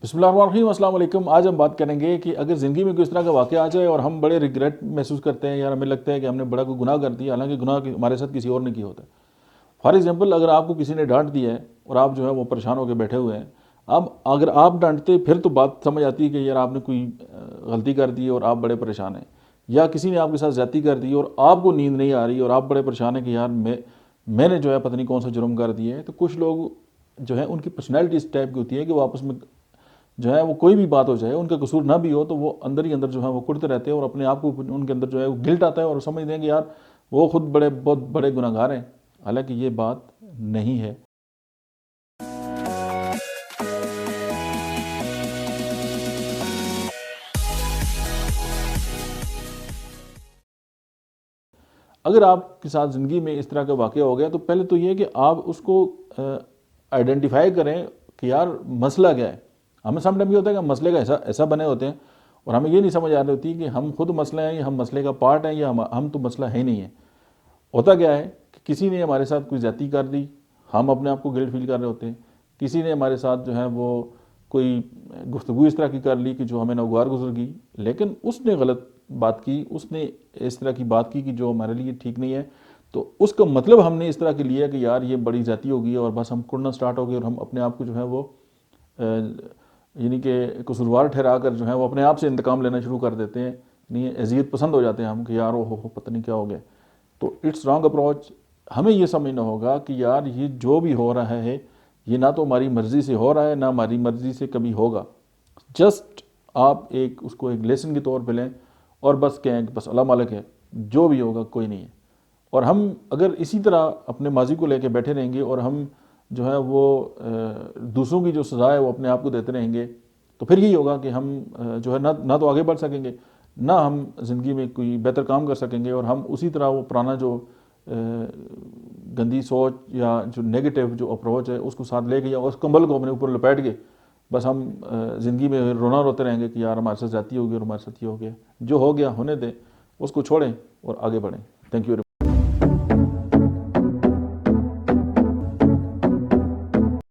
بسم اللہ الرحمن الرحیم، السلام علیکم۔ آج ہم بات کریں گے کہ اگر زندگی میں کوئی اس طرح کا واقعہ آ جائے اور ہم بڑے ریگریٹ محسوس کرتے ہیں یا ہمیں لگتا ہے کہ ہم نے بڑا کوئی گناہ کر دیا، حالانکہ گناہ ہمارے ساتھ کسی اور نے کیا ہوتا ہے۔ فار ایگزامپل، اگر آپ کو کسی نے ڈانٹ دیا ہے اور آپ جو ہے وہ پریشان ہو کے بیٹھے ہوئے ہیں، اب اگر آپ ڈانٹتے پھر تو بات سمجھ آتی ہے کہ یار آپ نے کوئی غلطی کر دی اور آپ بڑے پریشان ہیں، یا کسی نے آپ کے ساتھ زیادتی کر دی اور آپ کو نیند نہیں آ رہی اور آپ بڑے پریشان ہیں کہ یار میں نے جو ہے پتہ نہیں کون سا جرم کر دیا ہے۔ تو کچھ لوگ جو ہے ان کی پرسنالٹی اس ٹائپ کی ہوتی ہے کہ وہ آپس میں جو ہے وہ کوئی بھی بات ہو جائے، ان کا قصور نہ بھی ہو تو وہ اندر ہی اندر جو ہے وہ کڑتے رہتے ہیں اور اپنے آپ کو ان کے اندر جو ہے وہ گلٹ آتا ہے اور سمجھتے ہیں کہ یار وہ خود بہت بڑے گناہ گار ہیں، حالانکہ یہ بات نہیں ہے۔ اگر آپ کے ساتھ زندگی میں اس طرح کا واقعہ ہو گیا تو پہلے تو یہ کہ آپ اس کو آئیڈینٹیفائی کریں کہ یار مسئلہ کیا ہے۔ ہمیں سم ٹائم یہ ہوتا ہے کہ ہم مسئلے کا ایسا بنے ہوتے ہیں اور ہمیں یہ نہیں سمجھ آ رہی ہوتی کہ ہم خود مسئلہ ہیں یا ہم مسئلے کا پارٹ ہیں یا ہم تو مسئلہ ہے ہی نہیں ہے۔ ہوتا کیا ہے کہ کسی نے ہمارے ساتھ کوئی زیادتی کر دی، ہم اپنے آپ کو گلٹ فیل کر رہے ہوتے ہیں۔ کسی نے ہمارے ساتھ جو ہے وہ کوئی گفتگو اس طرح کی کر لی کہ جو ہمیں ناگوار گزر گئی، لیکن اس نے غلط بات کی، اس نے اس طرح کی بات کی کہ جو ہمارے لیے ٹھیک نہیں ہے، تو اس کا مطلب ہم نے اس طرح کے لیا کہ یار یہ بڑی زیادتی ہو گئی اور بس ہم کڑنا سٹارٹ ہو گئے اور ہم اپنے آپ کو جو ہے وہ یعنی کہ قصوروار ٹھہرا کر جو ہے وہ اپنے آپ سے انتقام لینا شروع کر دیتے ہیں، یعنی اذیت پسند ہو جاتے ہیں ہم کہ یار ہو پتہ نہیں کیا ہو گیا۔ تو اٹس رانگ اپروچ۔ ہمیں یہ سمجھنا ہوگا کہ یار یہ جو بھی ہو رہا ہے یہ نہ تو ہماری مرضی سے ہو رہا ہے نہ ہماری مرضی سے کبھی ہوگا۔ جسٹ آپ اس کو ایک لیسن کے طور پہ لیں اور بس کہیں کہ بس اللہ مالک ہے، جو بھی ہوگا کوئی نہیں ہے۔ اور ہم اگر اسی طرح اپنے ماضی کو لے کے بیٹھے رہیں گے اور ہم جو ہے وہ دوسروں کی جو سزا ہے وہ اپنے آپ کو دیتے رہیں گے تو پھر یہی ہوگا کہ ہم جو ہے نہ تو آگے بڑھ سکیں گے، نہ ہم زندگی میں کوئی بہتر کام کر سکیں گے، اور ہم اسی طرح وہ پرانا جو گندی سوچ یا جو نیگیٹو جو اپروچ ہے اس کو ساتھ لے کے یا اس کمبل کو اپنے اوپر لپیٹ کے بس ہم زندگی میں رونا روتے رہیں گے کہ یار ہمارے ساتھ زیادتی ہوگی اور ہمارے ساتھ یہ ہو گیا۔ جو ہو گیا ہونے دیں، اس کو چھوڑیں اور آگے بڑھیں۔ Thank you very much.